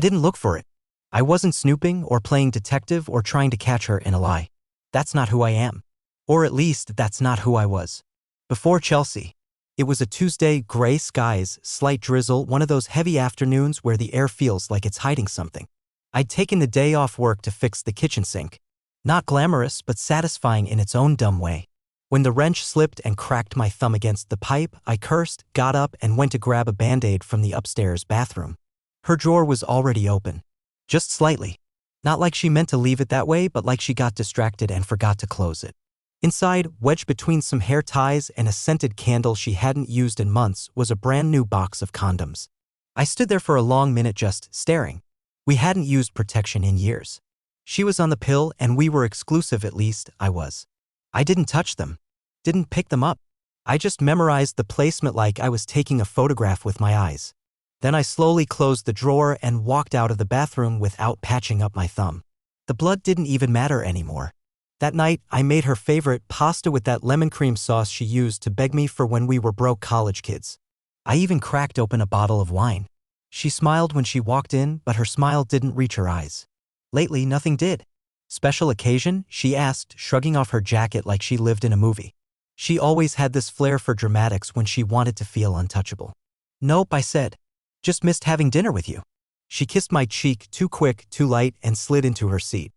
didn't look for it. I wasn't snooping or playing detective or trying to catch her in a lie. That's not who I am. Or at least, that's not who I was. Before Chelsea. It was a Tuesday, gray skies, slight drizzle, one of those heavy afternoons where the air feels like it's hiding something. I'd taken the day off work to fix the kitchen sink. Not glamorous, but satisfying in its own dumb way. When the wrench slipped and cracked my thumb against the pipe, I cursed, got up, and went to grab a Band-Aid from the upstairs bathroom. Her drawer was already open. Just slightly. Not like she meant to leave it that way, but like she got distracted and forgot to close it. Inside, wedged between some hair ties and a scented candle she hadn't used in months, was a brand new box of condoms. I stood there for a long minute just staring. We hadn't used protection in years. She was on the pill and we were exclusive, at least I was. I didn't touch them. Didn't pick them up. I just memorized the placement like I was taking a photograph with my eyes. Then I slowly closed the drawer and walked out of the bathroom without patching up my thumb. The blood didn't even matter anymore. That night, I made her favorite pasta with that lemon cream sauce she used to beg me for when we were broke college kids. I even cracked open a bottle of wine. She smiled when she walked in, but her smile didn't reach her eyes. Lately, nothing did. Special occasion? She asked, shrugging off her jacket like she lived in a movie. She always had this flair for dramatics when she wanted to feel untouchable. Nope, I said. Just missed having dinner with you. She kissed my cheek, too quick, too light, and slid into her seat.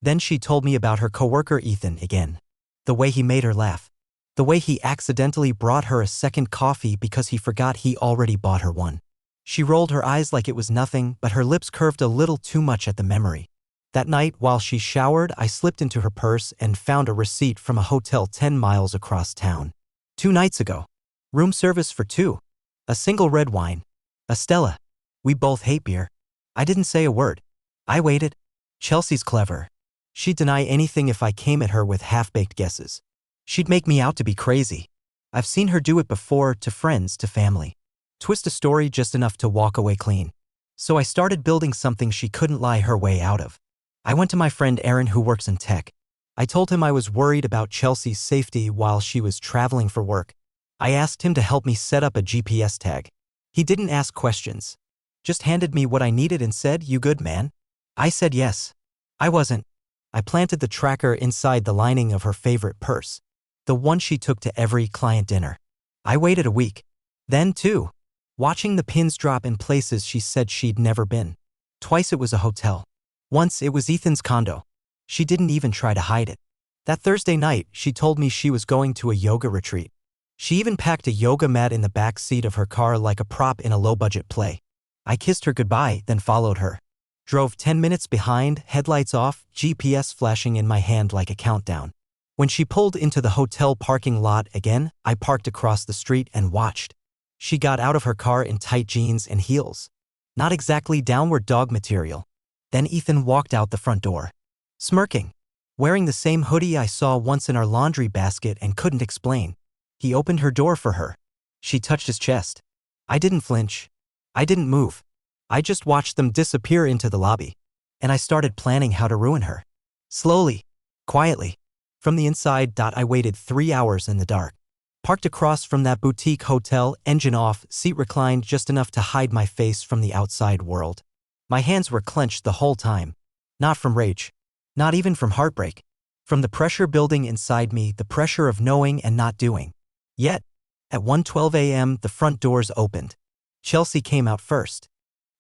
Then she told me about her coworker Ethan again. The way he made her laugh. The way he accidentally brought her a second coffee because he forgot he already bought her one. She rolled her eyes like it was nothing, but her lips curved a little too much at the memory. That night, while she showered, I slipped into her purse and found a receipt from a hotel 10 miles across town. 2 nights ago. Room service for 2. A single red wine. A Stella. We both hate beer. I didn't say a word. I waited. Chelsea's clever. She'd deny anything if I came at her with half-baked guesses. She'd make me out to be crazy. I've seen her do it before, to friends, to family. Twist a story just enough to walk away clean. So I started building something she couldn't lie her way out of. I went to my friend Aaron, who works in tech. I told him I was worried about Chelsea's safety while she was traveling for work. I asked him to help me set up a GPS tag. He didn't ask questions. Just handed me what I needed and said, "You good, man?" I said yes. I wasn't. I planted the tracker inside the lining of her favorite purse. The one she took to every client dinner. I waited a week. Then 2. Watching the pins drop in places she said she'd never been. Twice it was a hotel. Once it was Ethan's condo. She didn't even try to hide it. That Thursday night, she told me she was going to a yoga retreat. She even packed a yoga mat in the back seat of her car like a prop in a low-budget play. I kissed her goodbye, then followed her. Drove 10 minutes behind, headlights off, GPS flashing in my hand like a countdown. When she pulled into the hotel parking lot again, I parked across the street and watched. She got out of her car in tight jeans and heels. Not exactly downward dog material. Then Ethan walked out the front door. Smirking. Wearing the same hoodie I saw once in our laundry basket and couldn't explain. He opened her door for her. She touched his chest. I didn't flinch. I didn't move. I just watched them disappear into the lobby. And I started planning how to ruin her. Slowly. Quietly. From the inside. I waited 3 hours in the dark. Parked across from that boutique hotel, engine off, seat reclined just enough to hide my face from the outside world. My hands were clenched the whole time. Not from rage. Not even from heartbreak. From the pressure building inside me, the pressure of knowing and not doing. Yet, at 1:12 a.m., the front doors opened. Chelsea came out first.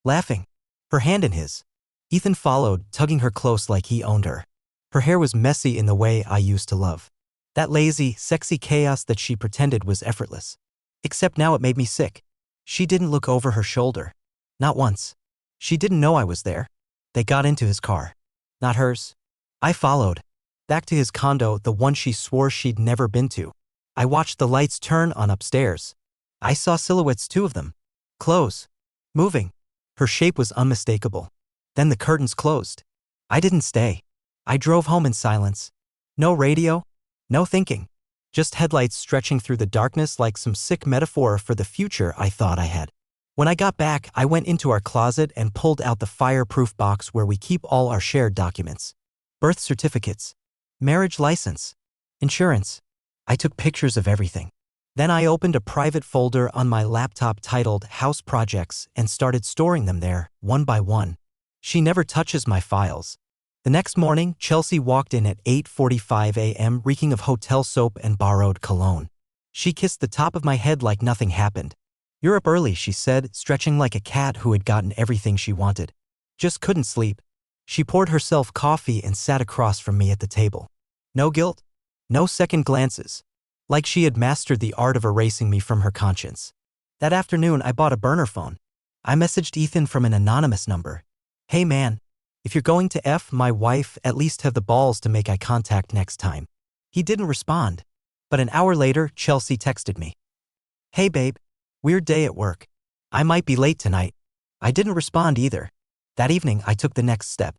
Laughing. Her hand in his. Ethan followed, tugging her close like he owned her. Her hair was messy in the way I used to love. That lazy, sexy chaos that she pretended was effortless. Except now it made me sick. She didn't look over her shoulder. Not once. She didn't know I was there. They got into his car. Not hers. I followed. Back to his condo, the one she swore she'd never been to. I watched the lights turn on upstairs. I saw silhouettes, 2 of them. Close. Moving. Her shape was unmistakable. Then the curtains closed. I didn't stay. I drove home in silence. No radio. No thinking. Just headlights stretching through the darkness like some sick metaphor for the future I thought I had. When I got back, I went into our closet and pulled out the fireproof box where we keep all our shared documents. Birth certificates. Marriage license. Insurance. I took pictures of everything. Then I opened a private folder on my laptop titled House Projects and started storing them there, one by one. She never touches my files. The next morning, Chelsea walked in at 8:45 a.m. reeking of hotel soap and borrowed cologne. She kissed the top of my head like nothing happened. "You're up early," she said, stretching like a cat who had gotten everything she wanted. "Just couldn't sleep." She poured herself coffee and sat across from me at the table. No guilt. No second glances. Like she had mastered the art of erasing me from her conscience. That afternoon, I bought a burner phone. I messaged Ethan from an anonymous number. "Hey man, if you're going to F my wife, at least have the balls to make eye contact next time." He didn't respond. But an hour later, Chelsea texted me. "Hey babe, weird day at work. I might be late tonight." I didn't respond either. That evening, I took the next step.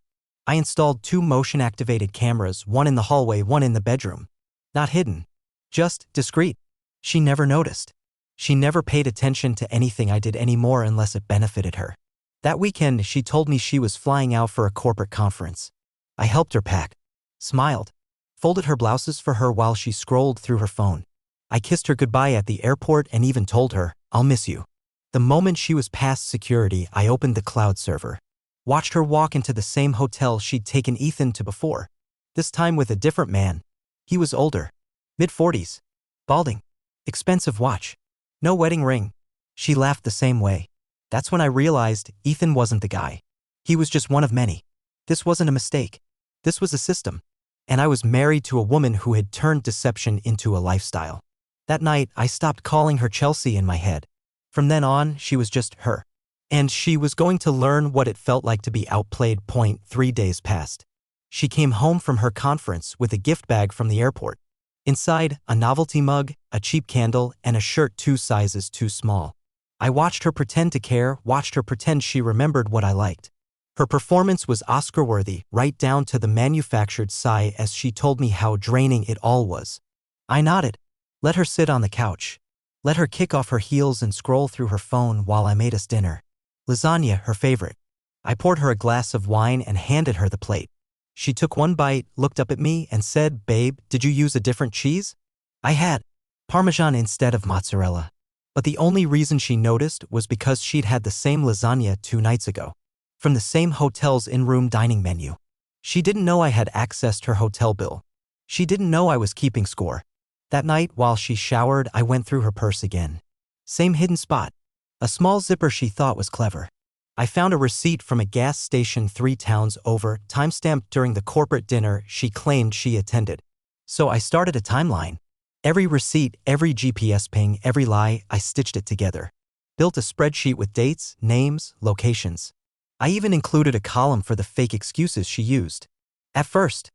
I installed 2 motion-activated cameras, one in the hallway, one in the bedroom. Not hidden. Just discreet. She never noticed. She never paid attention to anything I did anymore unless it benefited her. That weekend, she told me she was flying out for a corporate conference. I helped her pack. Smiled. Folded her blouses for her while she scrolled through her phone. I kissed her goodbye at the airport and even told her, "I'll miss you." The moment she was past security, I opened the cloud server. Watched her walk into the same hotel she'd taken Ethan to before. This time with a different man. He was older. Mid-40s. Balding. Expensive watch. No wedding ring. She laughed the same way. That's when I realized Ethan wasn't the guy. He was just one of many. This wasn't a mistake. This was a system. And I was married to a woman who had turned deception into a lifestyle. That night, I stopped calling her Chelsea in my head. From then on, she was just her. And she was going to learn what it felt like to be outplayed. 3 days passed. She came home from her conference with a gift bag from the airport. Inside, a novelty mug, a cheap candle, and a shirt 2 sizes too small. I watched her pretend to care, watched her pretend she remembered what I liked. Her performance was Oscar-worthy, right down to the manufactured sigh as she told me how draining it all was. I nodded. Let her sit on the couch. Let her kick off her heels and scroll through her phone while I made us dinner. Lasagna, her favorite. I poured her a glass of wine and handed her the plate. She took one bite, looked up at me, and said, "Babe, did you use a different cheese?" I had. Parmesan instead of mozzarella. But the only reason she noticed was because she'd had the same lasagna 2 nights ago. From the same hotel's in-room dining menu. She didn't know I had accessed her hotel bill. She didn't know I was keeping score. That night, while she showered, I went through her purse again. Same hidden spot. A small zipper she thought was clever. I found a receipt from a gas station 3 towns over, timestamped during the corporate dinner she claimed she attended. So I started a timeline. Every receipt, every GPS ping, every lie, I stitched it together. Built a spreadsheet with dates, names, locations. I even included a column for the fake excuses she used. At first,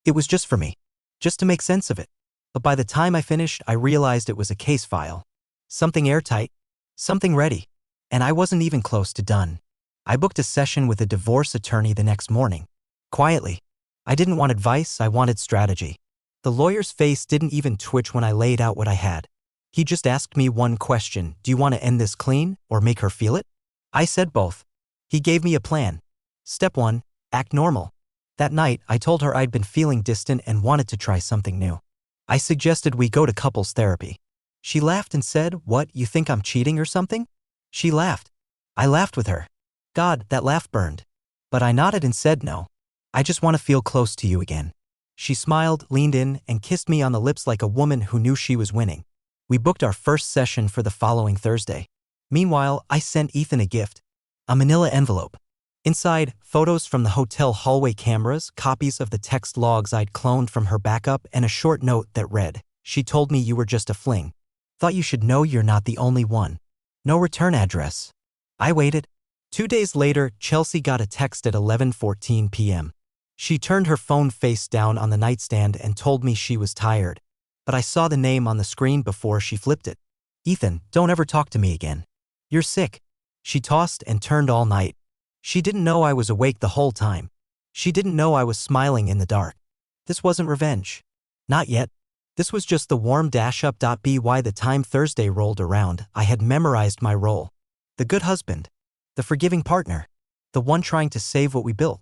it was just for me. Just to make sense of it. But by the time I finished, I realized it was a case file. Something airtight. Something ready. And I wasn't even close to done. I booked a session with a divorce attorney the next morning. Quietly. I didn't want advice, I wanted strategy. The lawyer's face didn't even twitch when I laid out what I had. He just asked me one question: "Do you want to end this clean, or make her feel it?" I said both. He gave me a plan. Step 1, act normal. That night, I told her I'd been feeling distant and wanted to try something new. I suggested we go to couples therapy. She laughed and said, "What, you think I'm cheating or something?" She laughed. I laughed with her. God, that laugh burned. But I nodded and said no. "I just want to feel close to you again." She smiled, leaned in, and kissed me on the lips like a woman who knew she was winning. We booked our first session for the following Thursday. Meanwhile, I sent Ethan a gift. A manila envelope. Inside, photos from the hotel hallway cameras, copies of the text logs I'd cloned from her backup, and a short note that read, "She told me you were just a fling. Thought you should know you're not the only one." No return address. I waited. 2 days later, Chelsea got a text at 11:14 p.m. She turned her phone face down on the nightstand and told me she was tired. But I saw the name on the screen before she flipped it. "Ethan, don't ever talk to me again. You're sick." She tossed and turned all night. She didn't know I was awake the whole time. She didn't know I was smiling in the dark. This wasn't revenge. Not yet. This was just the warm dash-up. By the time Thursday rolled around, I had memorized my role. The good husband. The forgiving partner. The one trying to save what we built.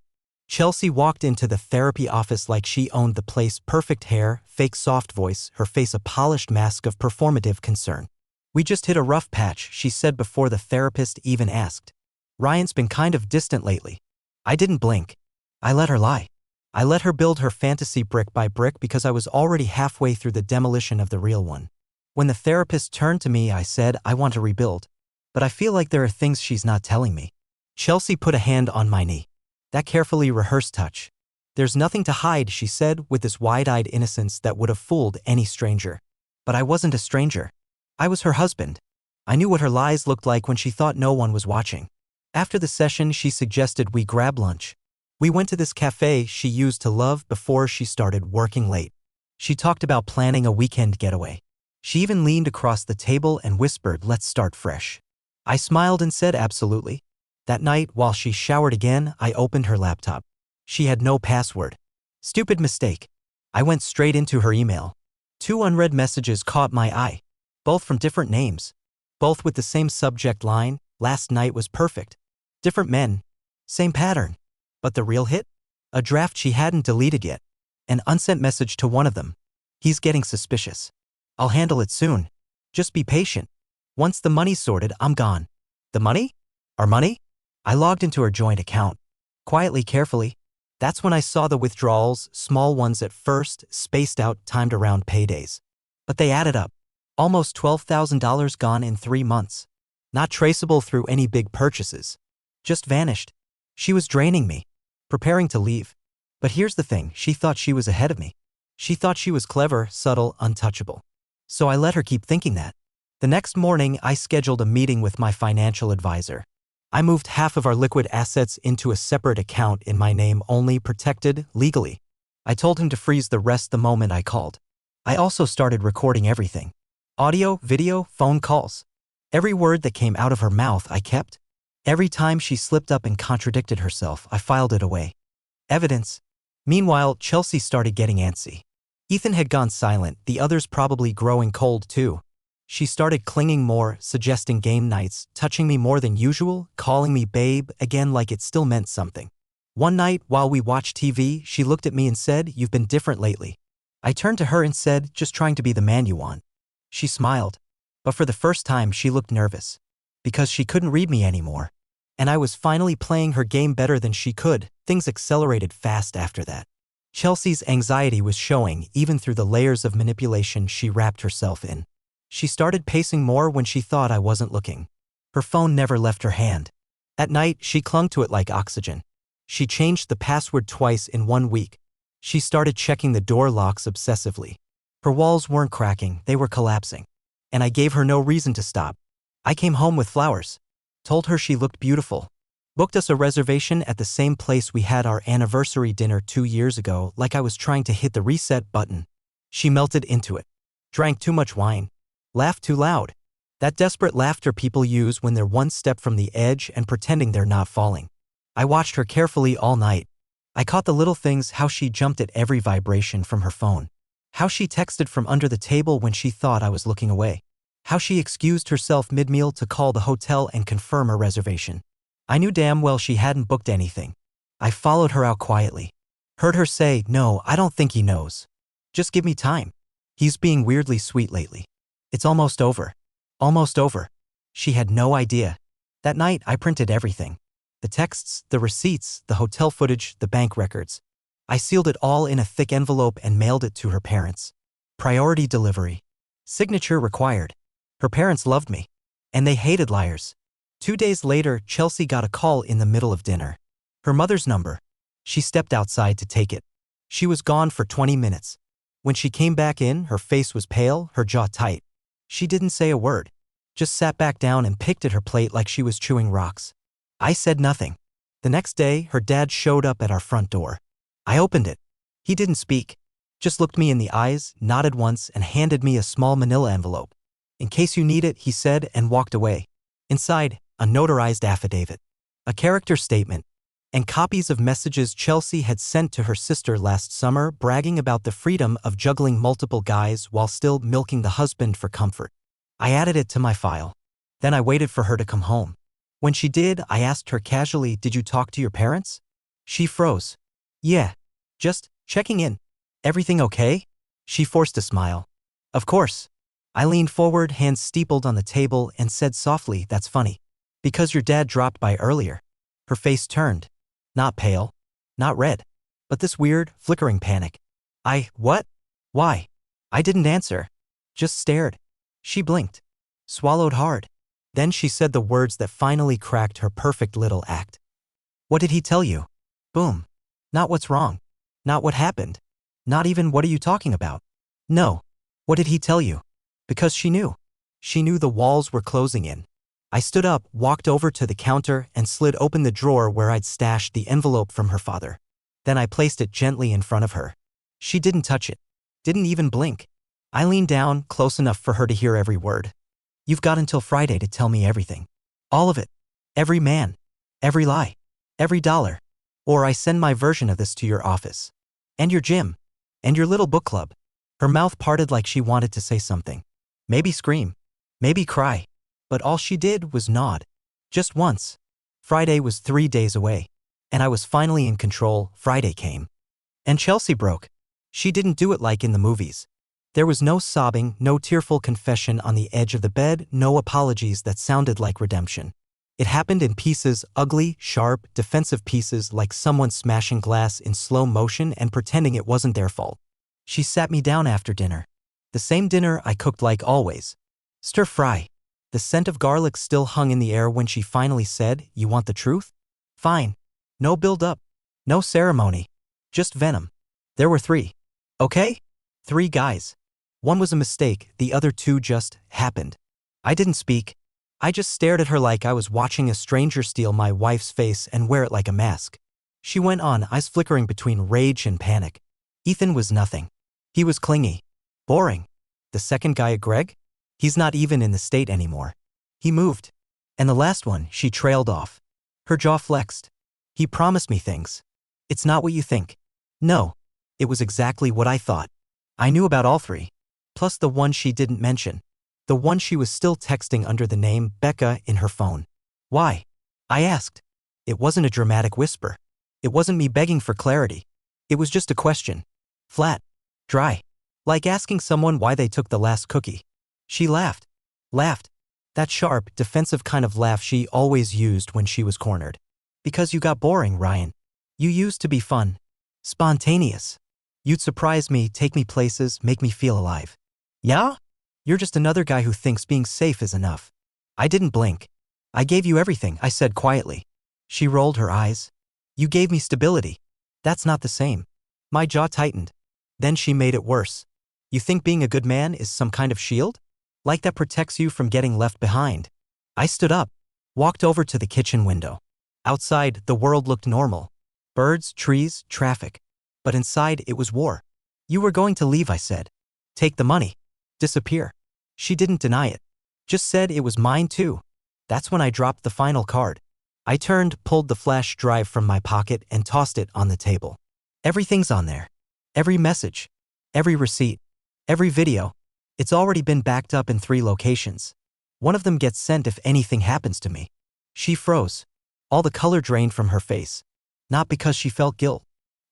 Chelsea walked into the therapy office like she owned the place. Perfect hair, fake soft voice, her face a polished mask of performative concern. "We just hit a rough patch," she said before the therapist even asked. "Ryan's been kind of distant lately." I didn't blink. I let her lie. I let her build her fantasy brick by brick because I was already halfway through the demolition of the real one. When the therapist turned to me, I said, I want to rebuild. But I feel like there are things she's not telling me. Chelsea put a hand on my knee. That carefully rehearsed touch. There's nothing to hide, she said with this wide-eyed innocence that would have fooled any stranger. But I wasn't a stranger. I was her husband. I knew what her lies looked like when she thought no one was watching. After the session, she suggested we grab lunch. We went to this cafe she used to love before she started working late. She talked about planning a weekend getaway. She even leaned across the table and whispered, let's start fresh. I smiled and said absolutely. That night, while she showered again, I opened her laptop. She had no password. Stupid mistake. I went straight into her email. 2 unread messages caught my eye. Both from different names. Both with the same subject line, last night was perfect. Different men. Same pattern. But the real hit? A draft she hadn't deleted yet. An unsent message to one of them. He's getting suspicious. I'll handle it soon. Just be patient. Once the money's sorted, I'm gone. The money? Our money? I logged into her joint account. Quietly, carefully. That's when I saw the withdrawals, small ones at first, spaced out, timed around paydays. But they added up. Almost $12,000 gone in 3 months. Not traceable through any big purchases. Just vanished. She was draining me. Preparing to leave. But here's the thing, she thought she was ahead of me. She thought she was clever, subtle, untouchable. So I let her keep thinking that. The next morning, I scheduled a meeting with my financial advisor. I moved half of our liquid assets into a separate account in my name only, protected legally. I told him to freeze the rest the moment I called. I also started recording everything. Audio, video, phone calls. Every word that came out of her mouth I kept. Every time she slipped up and contradicted herself, I filed it away. Evidence. Meanwhile, Chelsea started getting antsy. Ethan had gone silent, the others probably growing cold too. She started clinging more, suggesting game nights, touching me more than usual, calling me babe again like it still meant something. One night, while we watched TV, she looked at me and said, you've been different lately. I turned to her and said, just trying to be the man you want. She smiled. But for the first time, she looked nervous. Because she couldn't read me anymore. And I was finally playing her game better than she could. Things accelerated fast after that. Chelsea's anxiety was showing even through the layers of manipulation she wrapped herself in. She started pacing more when she thought I wasn't looking. Her phone never left her hand. At night, she clung to it like oxygen. She changed the password twice in 1 week. She started checking the door locks obsessively. Her walls weren't cracking, they were collapsing. And I gave her no reason to stop. I came home with flowers. Told her she looked beautiful. Booked us a reservation at the same place we had our anniversary dinner 2 years ago, like I was trying to hit the reset button. She melted into it. Drank too much wine. Laughed too loud. That desperate laughter people use when they're one step from the edge and pretending they're not falling. I watched her carefully all night. I caught the little things, how she jumped at every vibration from her phone. How she texted from under the table when she thought I was looking away. How she excused herself mid-meal to call the hotel and confirm a reservation. I knew damn well she hadn't booked anything. I followed her out quietly. Heard her say, no, I don't think he knows. Just give me time. He's being weirdly sweet lately. It's almost over. Almost over. She had no idea. That night, I printed everything. The texts, the receipts, the hotel footage, the bank records. I sealed it all in a thick envelope and mailed it to her parents. Priority delivery. Signature required. Her parents loved me. And they hated liars. 2 days later, Chelsea got a call in the middle of dinner. Her mother's number. She stepped outside to take it. She was gone for 20 minutes. When she came back in, her face was pale, her jaw tight. She didn't say a word. Just sat back down and picked at her plate like she was chewing rocks. I said nothing. The next day, her dad showed up at our front door. I opened it. He didn't speak. Just looked me in the eyes, nodded once, and handed me a small manila envelope. In case you need it, he said, and walked away. Inside, a notarized affidavit. A character statement. And copies of messages Chelsea had sent to her sister last summer, bragging about the freedom of juggling multiple guys while still milking the husband for comfort. I added it to my file. Then I waited for her to come home. When she did, I asked her casually, did you talk to your parents? She froze. Yeah. Just checking in. Everything okay? She forced a smile. Of course. I leaned forward, hands steepled on the table, and said softly, that's funny. Because your dad dropped by earlier. Her face turned. Not pale. Not red. But this weird, flickering panic. What? Why? I didn't answer. Just stared. She blinked. Swallowed hard. Then she said the words that finally cracked her perfect little act. What did he tell you? Boom. Not what's wrong. Not what happened. Not even what are you talking about. No. What did he tell you? Because she knew. She knew the walls were closing in. I stood up, walked over to the counter, and slid open the drawer where I'd stashed the envelope from her father. Then I placed it gently in front of her. She didn't touch it. Didn't even blink. I leaned down, close enough for her to hear every word. You've got until Friday to tell me everything. All of it. Every man. Every lie. Every dollar. Or I send my version of this to your office. And your gym. And your little book club. Her mouth parted like she wanted to say something. Maybe scream. Maybe cry. But all she did was nod. Just once. Friday was 3 days away. And I was finally in control. Friday came. And Chelsea broke. She didn't do it like in the movies. There was no sobbing, no tearful confession on the edge of the bed, no apologies that sounded like redemption. It happened in pieces, ugly, sharp, defensive pieces like someone smashing glass in slow motion and pretending it wasn't their fault. She sat me down after dinner. The same dinner I cooked like always. Stir fry. The scent of garlic still hung in the air when she finally said, "You want the truth? Fine. No build-up. No ceremony. Just venom." There were 3. Okay? 3 guys. One was a mistake, the other 2 just happened. I didn't speak. I just stared at her like I was watching a stranger steal my wife's face and wear it like a mask. She went on, eyes flickering between rage and panic. Ethan was nothing. He was clingy. Boring. The second guy, Greg? He's not even in the state anymore. He moved. And the last one, she trailed off. Her jaw flexed. He promised me things. It's not what you think. No. It was exactly what I thought. I knew about all 3. Plus the one she didn't mention. The one she was still texting under the name Becca in her phone. Why? I asked. It wasn't a dramatic whisper. It wasn't me begging for clarity. It was just a question. Flat. Dry. Like asking someone why they took the last cookie. She laughed. Laughed. That sharp, defensive kind of laugh she always used when she was cornered. Because you got boring, Ryan. You used to be fun. Spontaneous. You'd surprise me, take me places, make me feel alive. Yeah? You're just another guy who thinks being safe is enough. I didn't blink. I gave you everything, I said quietly. She rolled her eyes. You gave me stability. That's not the same. My jaw tightened. Then she made it worse. You think being a good man is some kind of shield? Like that protects you from getting left behind. I stood up. Walked over to the kitchen window. Outside, the world looked normal. Birds, trees, traffic. But inside, it was war. You were going to leave, I said. Take the money. Disappear. She didn't deny it. Just said it was mine too. That's when I dropped the final card. I turned, pulled the flash drive from my pocket and tossed it on the table. Everything's on there. Every message. Every receipt. Every video. It's already been backed up in 3 locations. One of them gets sent if anything happens to me. She froze. All the color drained from her face. Not because she felt guilt.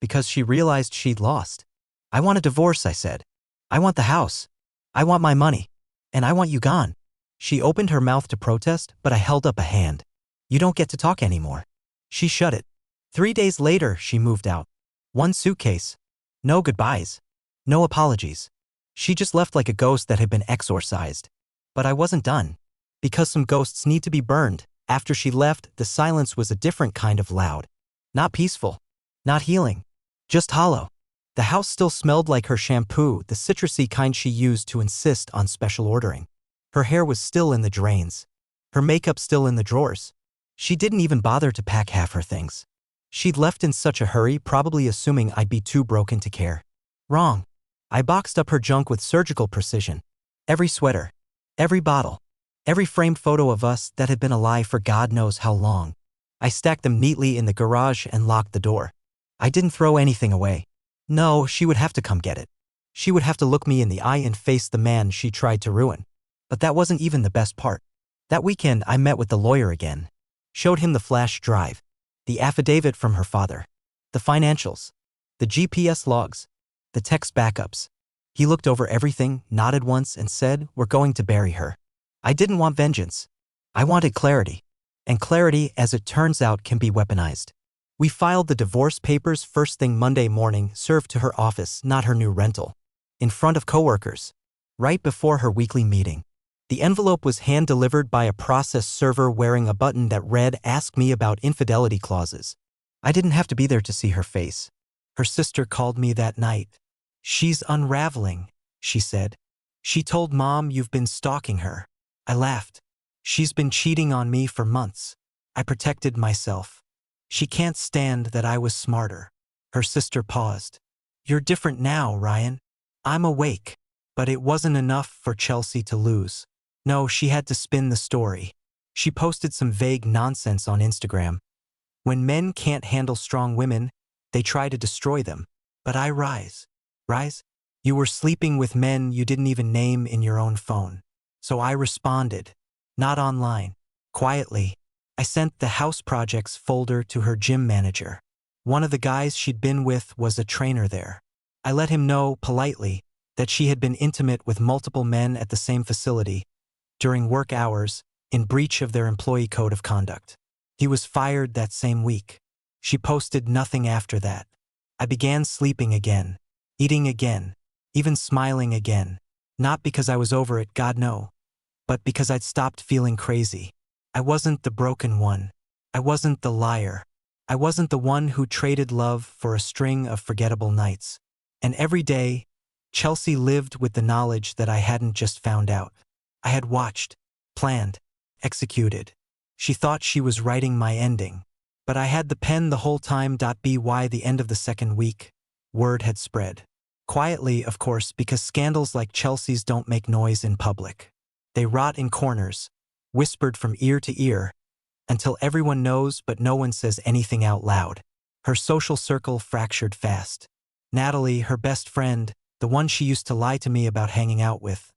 Because she realized she'd lost. I want a divorce, I said. I want the house. I want my money. And I want you gone. She opened her mouth to protest, but I held up a hand. You don't get to talk anymore. She shut it. 3 days later, she moved out. 1 suitcase. No goodbyes. No apologies. She just left like a ghost that had been exorcised. But I wasn't done. Because some ghosts need to be burned. After she left, the silence was a different kind of loud. Not peaceful. Not healing. Just hollow. The house still smelled like her shampoo, the citrusy kind she used to insist on special ordering. Her hair was still in the drains. Her makeup still in the drawers. She didn't even bother to pack half her things. She'd left in such a hurry, probably assuming I'd be too broken to care. Wrong. I boxed up her junk with surgical precision. Every sweater. Every bottle. Every framed photo of us that had been a lie for God knows how long. I stacked them neatly in the garage and locked the door. I didn't throw anything away. No, she would have to come get it. She would have to look me in the eye and face the man she tried to ruin. But that wasn't even the best part. That weekend, I met with the lawyer again. Showed him the flash drive. The affidavit from her father. The financials. The GPS logs. The text backups. He looked over everything, nodded once, and said, "We're going to bury her." I didn't want vengeance. I wanted clarity. And clarity, as it turns out, can be weaponized. We filed the divorce papers first thing Monday morning, served to her office, not her new rental. In front of coworkers. Right before her weekly meeting. The envelope was hand-delivered by a process server wearing a button that read, "Ask me about infidelity clauses." I didn't have to be there to see her face. Her sister called me that night. "She's unraveling," she said. "She told Mom you've been stalking her." I laughed. "She's been cheating on me for months." I protected myself. "She can't stand that I was smarter." Her sister paused. "You're different now, Ryan." I'm awake. But it wasn't enough for Chelsea to lose. No, she had to spin the story. She posted some vague nonsense on Instagram. "When men can't handle strong women, they try to destroy them. But I rise." Rise? "You were sleeping with men you didn't even name in your own phone." So I responded. Not online. Quietly. I sent the house projects folder to her gym manager. One of the guys she'd been with was a trainer there. I let him know, politely, that she had been intimate with multiple men at the same facility, during work hours, in breach of their employee code of conduct. He was fired that same week. She posted nothing after that. I began sleeping again, eating again, even smiling again. Not because I was over it, God no, but because I'd stopped feeling crazy. I wasn't the broken one. I wasn't the liar. I wasn't the one who traded love for a string of forgettable nights. And every day, Chelsea lived with the knowledge that I hadn't just found out. I had watched, planned, executed. She thought she was writing my ending. But I had the pen the whole time. By the end of the second week, word had spread. Quietly, of course, because scandals like Chelsea's don't make noise in public. They rot in corners, whispered from ear to ear, until everyone knows but no one says anything out loud. Her social circle fractured fast. Natalie, her best friend, the one she used to lie to me about hanging out with,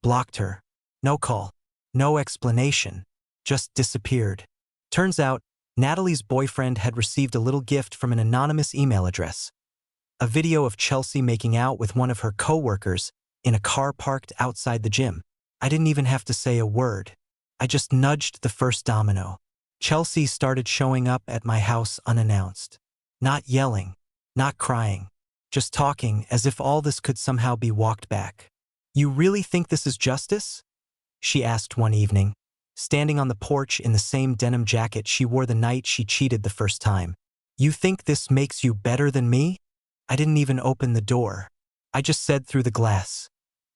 blocked her. No call, no explanation, just disappeared. Turns out, Natalie's boyfriend had received a little gift from an anonymous email address. A video of Chelsea making out with one of her co-workers in a car parked outside the gym. I didn't even have to say a word. I just nudged the first domino. Chelsea started showing up at my house unannounced. Not yelling, not crying, just talking as if all this could somehow be walked back. "You really think this is justice?" she asked one evening, standing on the porch in the same denim jacket she wore the night she cheated the first time. "You think this makes you better than me?" I didn't even open the door. I just said through the glass,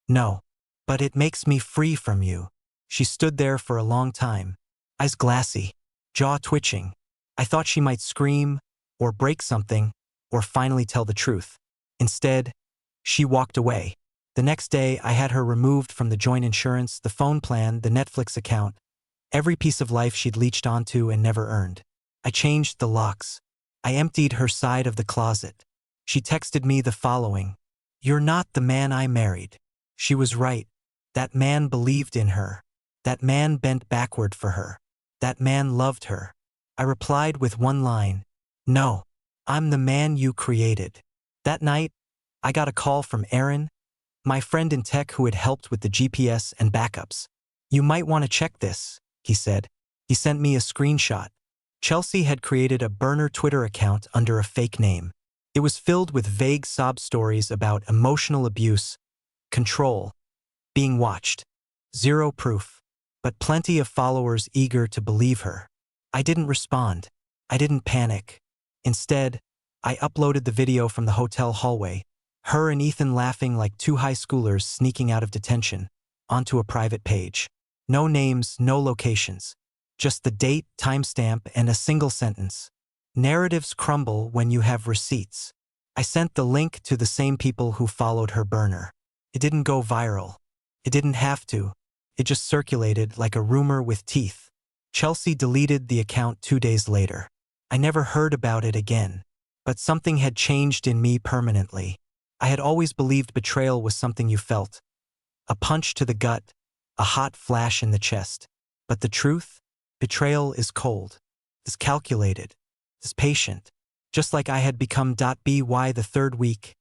"No, but it makes me free from you." She stood there for a long time, eyes glassy, jaw twitching. I thought she might scream, or break something, or finally tell the truth. Instead, she walked away. The next day, I had her removed from the joint insurance, the phone plan, the Netflix account, every piece of life she'd leached onto and never earned. I changed the locks. I emptied her side of the closet. She texted me the following: "You're not the man I married." She was right. That man believed in her. That man bent backward for her. That man loved her. I replied with one line: "No, I'm the man you created." That night, I got a call from Aaron, my friend in tech who had helped with the GPS and backups. "You might want to check this," he said. He sent me a screenshot. Chelsea had created a burner Twitter account under a fake name. It was filled with vague sob stories about emotional abuse, control, being watched. Zero proof, but plenty of followers eager to believe her. I didn't respond. I didn't panic. Instead, I uploaded the video from the hotel hallway, her and Ethan laughing like two high schoolers sneaking out of detention, onto a private page. No names, no locations. Just the date, timestamp, and a single sentence. "Narratives crumble when you have receipts." I sent the link to the same people who followed her burner. It didn't go viral. It didn't have to. It just circulated like a rumor with teeth. Chelsea deleted the account 2 days later. I never heard about it again. But something had changed in me permanently. I had always believed betrayal was something you felt. A punch to the gut, a hot flash in the chest. But the truth? Betrayal is cold, is calculated, is patient. Just like I had become. By the third week,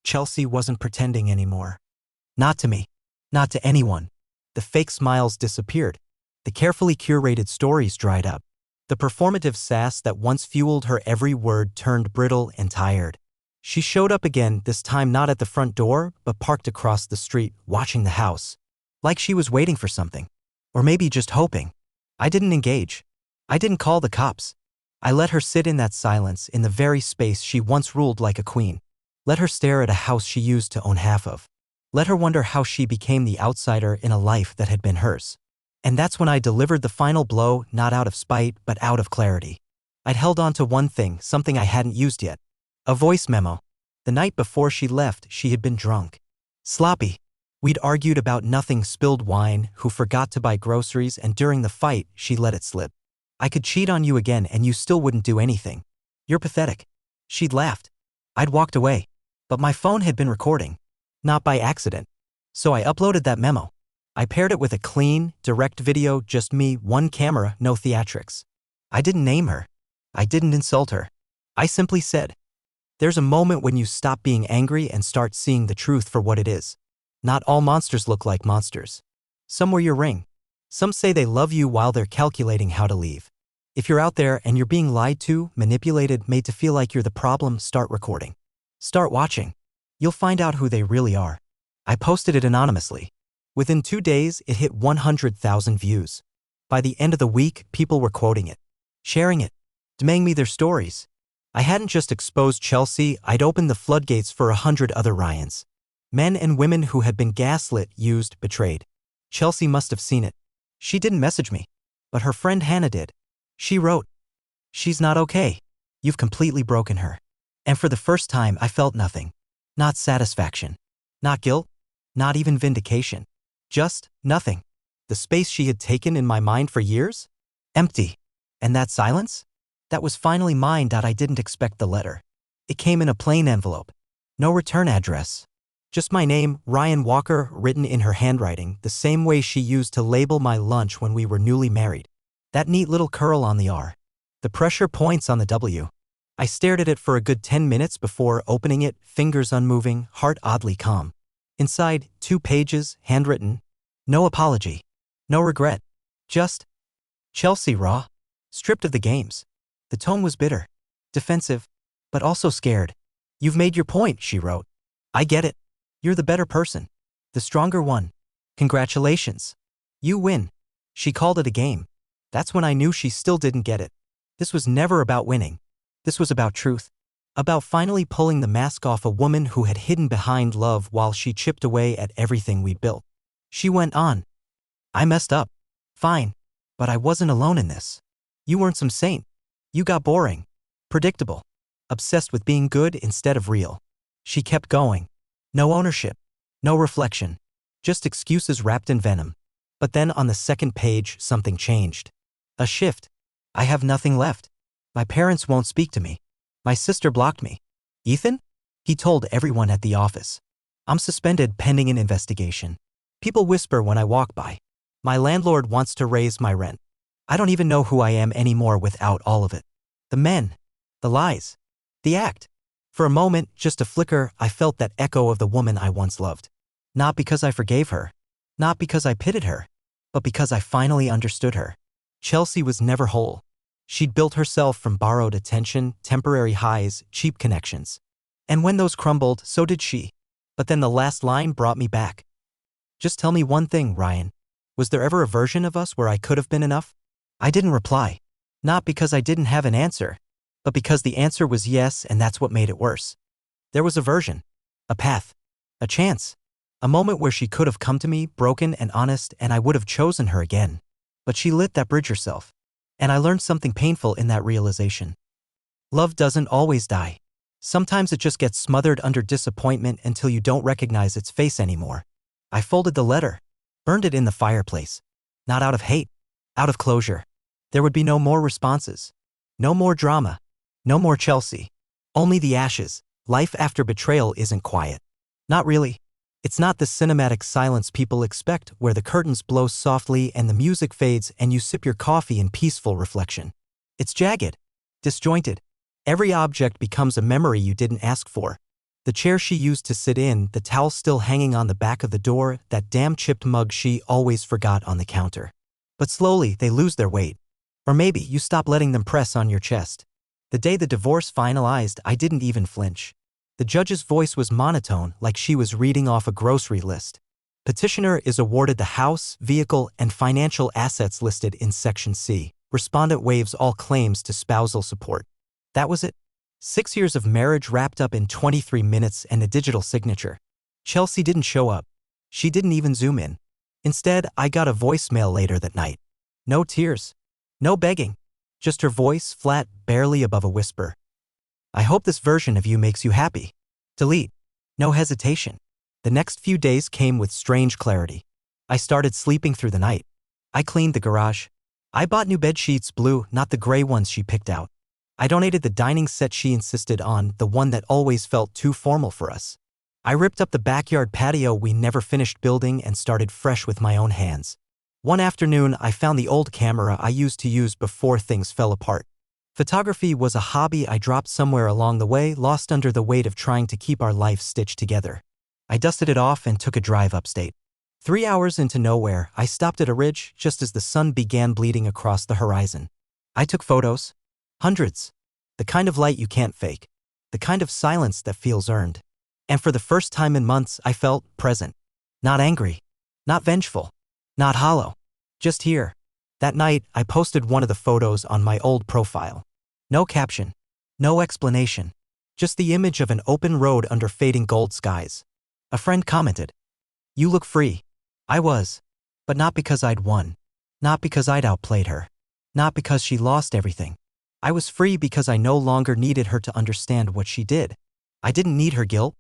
Chelsea wasn't pretending anymore. Not to me. Not to anyone. The fake smiles disappeared. The carefully curated stories dried up. The performative sass that once fueled her every word turned brittle and tired. She showed up again, this time not at the front door, but parked across the street, watching the house. Like she was waiting for something. Or maybe just hoping. I didn't engage. I didn't call the cops. I let her sit in that silence, in the very space she once ruled like a queen. Let her stare at a house she used to own half of. Let her wonder how she became the outsider in a life that had been hers. And that's when I delivered the final blow, not out of spite, but out of clarity. I'd held on to one thing, something I hadn't used yet. A voice memo. The night before she left, she had been drunk. Sloppy. We'd argued about nothing, spilled wine, who forgot to buy groceries, and during the fight, she let it slip. I could cheat on you again and you still wouldn't do anything. You're pathetic. She'd laughed. I'd walked away. But my phone had been recording. Not by accident. So I uploaded that memo. I paired it with a clean, direct video, just me, one camera, no theatrics. I didn't name her. I didn't insult her. I simply said, there's a moment when you stop being angry and start seeing the truth for what it is. Not all monsters look like monsters. Some wear your ring. Some say they love you while they're calculating how to leave. If you're out there and you're being lied to, manipulated, made to feel like you're the problem, start recording. Start watching. You'll find out who they really are. I posted it anonymously. Within 2 days, it hit 100,000 views. By the end of the week, people were quoting it, sharing it, demanding me their stories. I hadn't just exposed Chelsea, I'd opened the floodgates for 100 other Ryans. Men and women who had been gaslit, used, betrayed. Chelsea must have seen it. She didn't message me. But her friend Hannah did. She wrote, "She's not okay. You've completely broken her." And for the first time, I felt nothing. Not satisfaction. Not guilt. Not even vindication. Just nothing. The space she had taken in my mind for years? Empty. And that silence? That was finally mine. I didn't expect the letter. It came in a plain envelope. No return address. Just my name, Ryan Walker, written in her handwriting, the same way she used to label my lunch when we were newly married. That neat little curl on the R. The pressure points on the W. I stared at it for a good 10 minutes before opening it, fingers unmoving, heart oddly calm. Inside, 2 pages, handwritten. No apology. No regret. Just Chelsea raw. Stripped of the games. The tone was bitter. Defensive. But also scared. "You've made your point," she wrote. "I get it. You're the better person. The stronger one. Congratulations. You win." She called it a game. That's when I knew she still didn't get it. This was never about winning. This was about truth. About finally pulling the mask off a woman who had hidden behind love while she chipped away at everything we'd built. She went on. "I messed up. Fine. But I wasn't alone in this. You weren't some saint. You got boring. Predictable. Obsessed with being good instead of real." She kept going. No ownership. No reflection. Just excuses wrapped in venom. But then on the second page, something changed. A shift. I have nothing left. My parents won't speak to me. My sister blocked me. Ethan? He told everyone at the office. I'm suspended pending an investigation. People whisper when I walk by. My landlord wants to raise my rent. I don't even know who I am anymore without all of it. The men. The lies. The act. For a moment, just a flicker, I felt that echo of the woman I once loved. Not because I forgave her. Not because I pitied her. But because I finally understood her. Chelsea was never whole. She'd built herself from borrowed attention, temporary highs, cheap connections. And when those crumbled, so did she. But then the last line brought me back. "Just tell me one thing, Ryan. Was there ever a version of us where I could have been enough?" I didn't reply. Not because I didn't have an answer, but because the answer was yes, and that's what made it worse. There was a version. A path. A chance. A moment where she could have come to me, broken and honest, and I would have chosen her again. But she lit that bridge herself. And I learned something painful in that realization. Love doesn't always die. Sometimes it just gets smothered under disappointment until you don't recognize its face anymore. I folded the letter. Burned it in the fireplace. Not out of hate. Out of closure. There would be no more responses. No more drama. No more Chelsea. Only the ashes. Life after betrayal isn't quiet. Not really. It's not the cinematic silence people expect, where the curtains blow softly and the music fades and you sip your coffee in peaceful reflection. It's jagged. Disjointed. Every object becomes a memory you didn't ask for. The chair she used to sit in, the towel still hanging on the back of the door, that damn chipped mug she always forgot on the counter. But slowly, they lose their weight. Or maybe you stop letting them press on your chest. The day the divorce finalized, I didn't even flinch. The judge's voice was monotone, like she was reading off a grocery list. Petitioner is awarded the house, vehicle, and financial assets listed in Section C. Respondent waives all claims to spousal support. That was it. 6 years of marriage wrapped up in 23 minutes and a digital signature. Chelsea didn't show up. She didn't even zoom in. Instead, I got a voicemail later that night. No tears. No begging. Just her voice, flat, barely above a whisper. I hope this version of you makes you happy. Delete. No hesitation. The next few days came with strange clarity. I started sleeping through the night. I cleaned the garage. I bought new bed sheets, blue, not the gray ones she picked out. I donated the dining set she insisted on, the one that always felt too formal for us. I ripped up the backyard patio we never finished building and started fresh with my own hands. One afternoon, I found the old camera I used to use before things fell apart. Photography was a hobby I dropped somewhere along the way, lost under the weight of trying to keep our life stitched together. I dusted it off and took a drive upstate. 3 hours into nowhere, I stopped at a ridge just as the sun began bleeding across the horizon. I took photos. Hundreds. The kind of light you can't fake. The kind of silence that feels earned. And for the first time in months, I felt present. Not angry. Not vengeful. Not hollow. Just here. That night, I posted one of the photos on my old profile. No caption. No explanation. Just the image of an open road under fading gold skies. A friend commented, "You look free." I was. But not because I'd won. Not because I'd outplayed her. Not because she lost everything. I was free because I no longer needed her to understand what she did. I didn't need her guilt.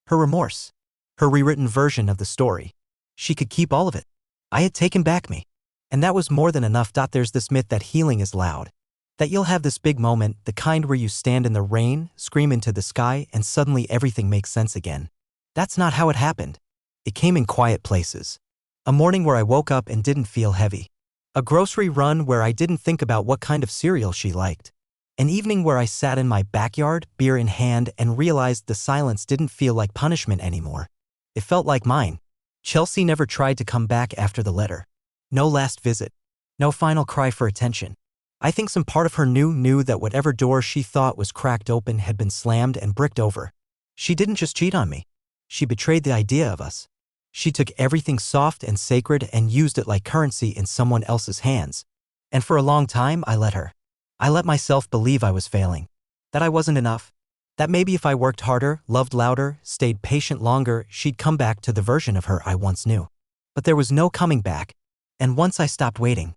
Her remorse. Her rewritten version of the story. She could keep all of it. I had taken back me. And that was more than enough. There's this myth that healing is loud. That you'll have this big moment, the kind where you stand in the rain, scream into the sky, and suddenly everything makes sense again. That's not how it happened. It came in quiet places. A morning where I woke up and didn't feel heavy. A grocery run where I didn't think about what kind of cereal she liked. An evening where I sat in my backyard, beer in hand, and realized the silence didn't feel like punishment anymore. It felt like mine. Chelsea never tried to come back after the letter. No last visit. No final cry for attention. I think some part of her knew that whatever door she thought was cracked open had been slammed and bricked over. She didn't just cheat on me. She betrayed the idea of us. She took everything soft and sacred and used it like currency in someone else's hands. And for a long time, I let her. I let myself believe I was failing. That I wasn't enough. That maybe if I worked harder, loved louder, stayed patient longer, she'd come back to the version of her I once knew. But there was no coming back. And once I stopped waiting,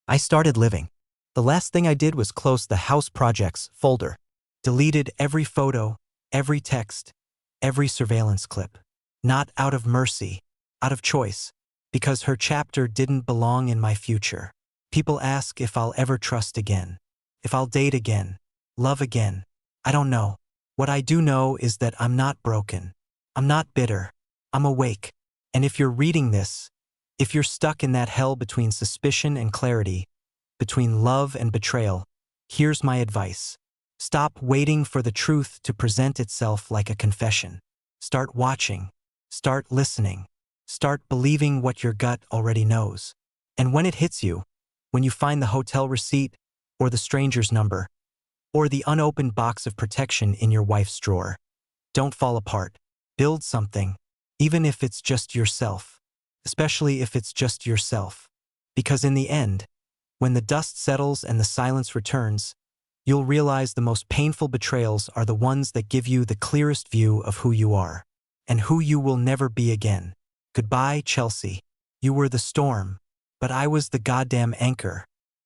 I started living. The last thing I did was close the house projects folder. Deleted every photo, every text, every surveillance clip. Not out of mercy, out of choice. Because her chapter didn't belong in my future. People ask if I'll ever trust again. If I'll date again. Love again. I don't know. What I do know is that I'm not broken. I'm not bitter. I'm awake. And if you're reading this, if you're stuck in that hell between suspicion and clarity, between love and betrayal, here's my advice. Stop waiting for the truth to present itself like a confession. Start watching. Start listening. Start believing what your gut already knows. And when it hits you, when you find the hotel receipt, or the stranger's number, or the unopened box of protection in your wife's drawer, don't fall apart. Build something, even if it's just yourself. Especially if it's just yourself. Because in the end, when the dust settles and the silence returns, you'll realize the most painful betrayals are the ones that give you the clearest view of who you are, and who you will never be again. Goodbye, Chelsea. You were the storm, but I was the goddamn anchor.